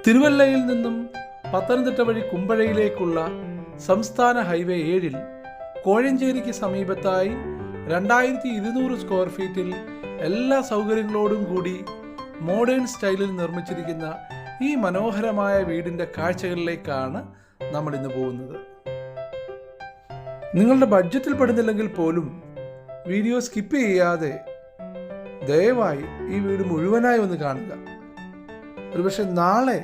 തിരുവല്ലയിൽ നിന്നും പത്തനംതിട്ട വഴി കുമ്പഴയിലേക്കുള്ള സംസ്ഥാന ഹൈവേ 7-ൽ കോഴഞ്ചേരിക്ക് സമീപത്തായി 2200 സ്ക്വയർ ഫീറ്റിൽ എല്ലാ സൗകര്യങ്ങളോടും കൂടി മോഡേൺ സ്റ്റൈലിൽ നിർമ്മിച്ചിരിക്കുന്ന ഈ മനോഹരമായ വീടിൻ്റെ കാഴ്ചകളിലേക്കാണ് നമ്മൾ ഇന്ന് പോകുന്നത്. നിങ്ങളുടെ ബഡ്ജറ്റിൽ പെടുന്നില്ലെങ്കിൽ പോലും വീഡിയോ സ്കിപ്പ് ചെയ്യാതെ ദയവായി ഈ വീട് മുഴുവനായി ഒന്ന് കാണുക. ഒരുപക്ഷെ നാളെ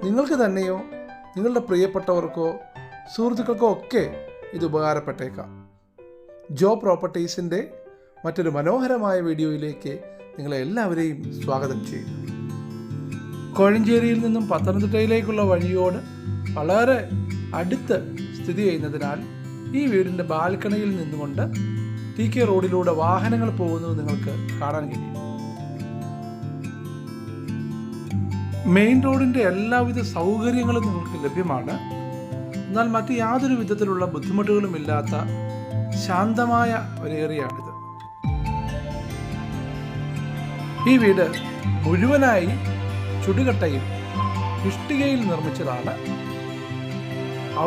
നിങ്ങൾക്ക് തന്നെയോ നിങ്ങളുടെ പ്രിയപ്പെട്ടവർക്കോ സുഹൃത്തുക്കൾക്കോ ഒക്കെ ഇത് ഉപകാരപ്പെട്ടേക്കാം. ജോ പ്രോപ്പർട്ടീസിൻ്റെ മറ്റൊരു മനോഹരമായ വീഡിയോയിലേക്ക് നിങ്ങളെ എല്ലാവരെയും സ്വാഗതം ചെയ്യുന്നു. കോഴഞ്ചേരിയിൽ നിന്നും പത്തനംതിട്ടയിലേക്കുള്ള വഴിയോട് വളരെ അടുത്ത് സ്ഥിതി ചെയ്യുന്നതിനാൽ ഈ വീടിൻ്റെ ബാൽക്കണിയിൽ നിന്നുകൊണ്ട് TK റോഡിലൂടെ വാഹനങ്ങൾ പോകുന്നത് നിങ്ങൾക്ക് കാണാൻ കഴിയും. മെയിൻ റോഡിൻ്റെ എല്ലാവിധ സൗകര്യങ്ങളും നിങ്ങൾക്ക് ലഭ്യമാണ്. എന്നാൽ മറ്റ് യാതൊരു വിധത്തിലുള്ള ബുദ്ധിമുട്ടുകളും ഇല്ലാത്ത ശാന്തമായ ഒരു ഏരിയയാണിത്. ഈ വീട് മുഴുവനായി ചുടുകട്ടയിൽ ഇഷ്ടികയിൽ നിർമ്മിച്ചതാണ്.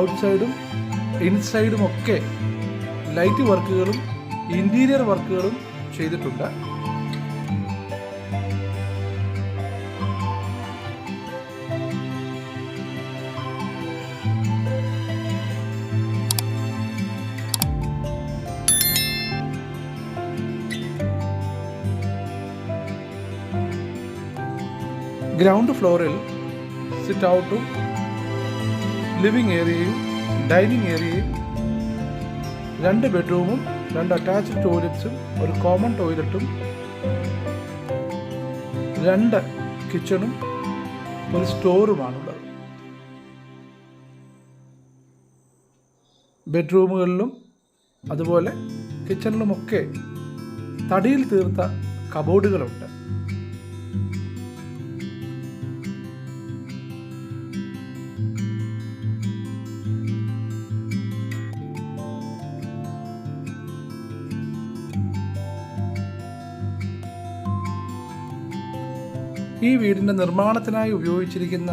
ഔട്ട്സൈഡും ഇൻസൈഡും ഒക്കെ ലൈറ്റ് വർക്കുകളും ഇന്റീരിയർ വർക്കുകളും ചെയ്തിട്ടുണ്ട്. ഗ്രൗണ്ട് ഫ്ലോറിൽ സിറ്റ് ഔട്ടും ലിവിംഗ് ഏരിയയും ഡൈനിങ് ഏരിയയും 2 ബെഡ്റൂമും 2 അറ്റാച്ച്ഡ് ടോയ്ലറ്റ്സും ഒരു കോമൺ ടോയ്ലറ്റും 2 കിച്ചണും ഒരു സ്റ്റോറുമാണുള്ളത്. ബെഡ്റൂമുകളിലും അതുപോലെ കിച്ചണിലുമൊക്കെ തടിയിൽ തീർത്ത കബോർഡുകളുണ്ട്. ഈ വീടിൻ്റെ നിർമ്മാണത്തിനായി ഉപയോഗിച്ചിരിക്കുന്ന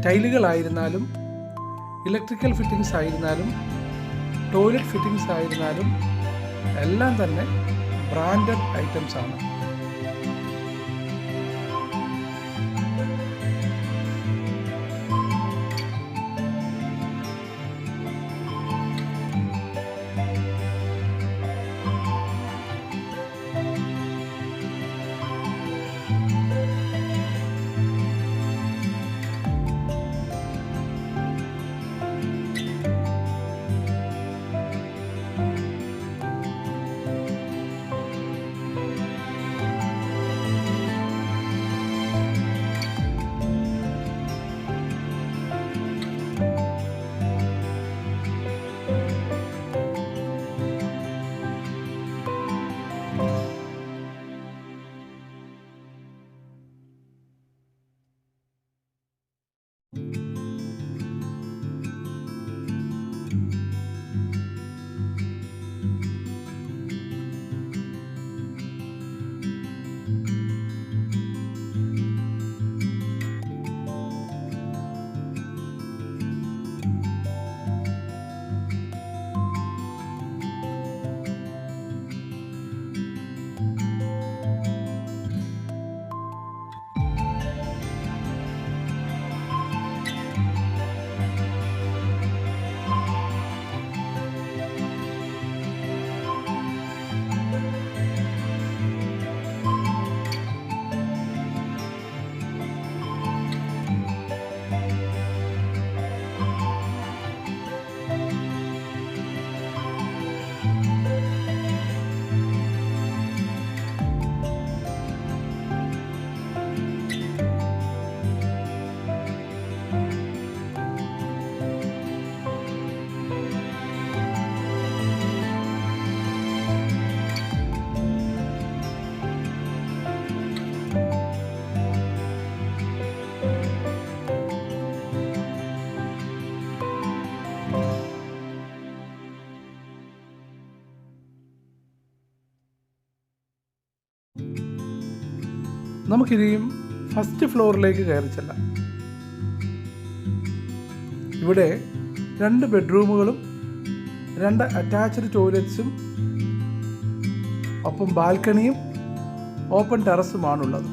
ടൈലുകളായിരുന്നാലും ഇലക്ട്രിക്കൽ ഫിറ്റിംഗ്സ് ആയിരുന്നാലും ടോയ്ലറ്റ് ഫിറ്റിംഗ്സ് ആയിരുന്നാലും എല്ലാം തന്നെ ബ്രാൻഡഡ് ഐറ്റംസ് ആണ്. നമുക്കിനിയും ഫസ്റ്റ് ഫ്ലോറിലേക്ക് കയറി ചെല്ലാം. ഇവിടെ 2 ബെഡ്റൂമുകളും 2 അറ്റാച്ച്ഡ് ടോയ്ലറ്റ്സും ഒപ്പം ബാൽക്കണിയും ഓപ്പൺ ടെറസുമാണുള്ളത്.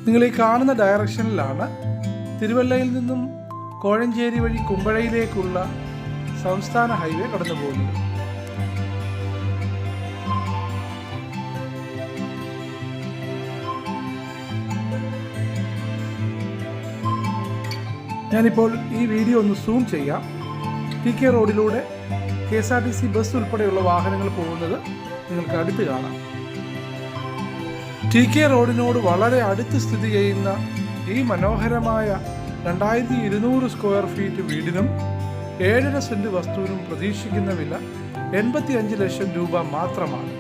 നിങ്ങൾ ഈ കാണുന്ന ഡയറക്ഷനിലാണ് തിരുവല്ലയിൽ നിന്നും കോഴഞ്ചേരി വഴി കുമ്പഴയിലേക്കുള്ള സംസ്ഥാന ഹൈവേ കടന്നു പോകുന്നത്. ഞാനിപ്പോൾ ഈ വീഡിയോ ഒന്ന് സൂം ചെയ്യാം. TK റോഡിലൂടെ KSRTC ബസ് ഉൾപ്പെടെയുള്ള വാഹനങ്ങൾ പോകുന്നത് നിങ്ങൾക്ക് അടുത്ത് കാണാം. TK റോഡിനോട് വളരെ അടുത്ത് സ്ഥിതി ചെയ്യുന്ന ഈ മനോഹരമായ 2200 സ്ക്വയർ ഫീറ്റ് വീടിനും 7.5 സെന്റ് വസ്തുവിനും പ്രതീക്ഷിക്കുന്ന വില 85 ലക്ഷം രൂപ മാത്രമാണ്.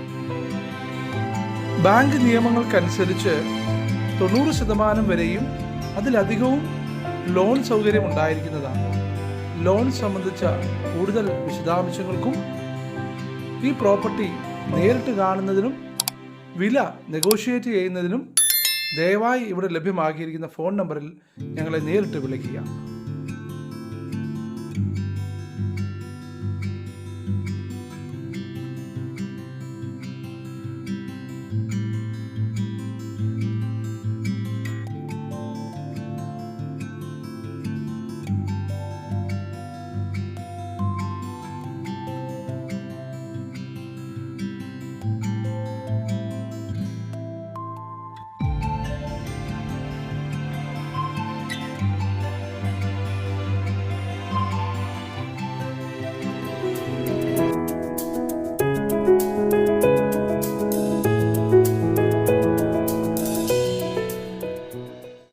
ബാങ്ക് നിയമങ്ങൾക്കനുസരിച്ച് 90% വരെയും അതിലധികവും ലോൺ സൗകര്യം ഉണ്ടായിരിക്കുന്നതാണ്. ലോൺ സംബന്ധിച്ച കൂടുതൽ വിശദാംശങ്ങൾക്കും ഈ പ്രോപ്പർട്ടി നേരിട്ട് കാണുന്നതിനും വില നെഗോഷിയേറ്റ് ചെയ്യുന്നതിനും ദയവായി ഇവിടെ ലഭ്യമാക്കിയിരിക്കുന്ന ഫോൺ നമ്പറിൽ ഞങ്ങളെ നേരിട്ട് വിളിക്കുക.